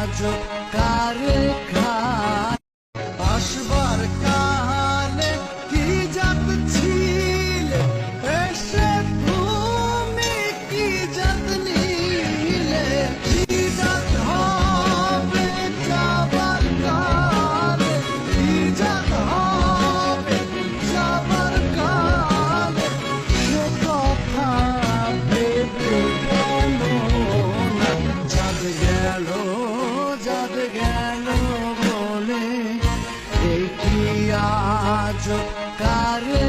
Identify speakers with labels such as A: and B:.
A: আজ কারে খায় আসবার কালে কি জাত ছিলে এসে তুমি কি জাত নিলে কি জাত হবে যাবার কালে কি জাত হবে যাবার কালে সে কথা ভেবে গেল না যাদ গেল বলে এই কি আজ কারে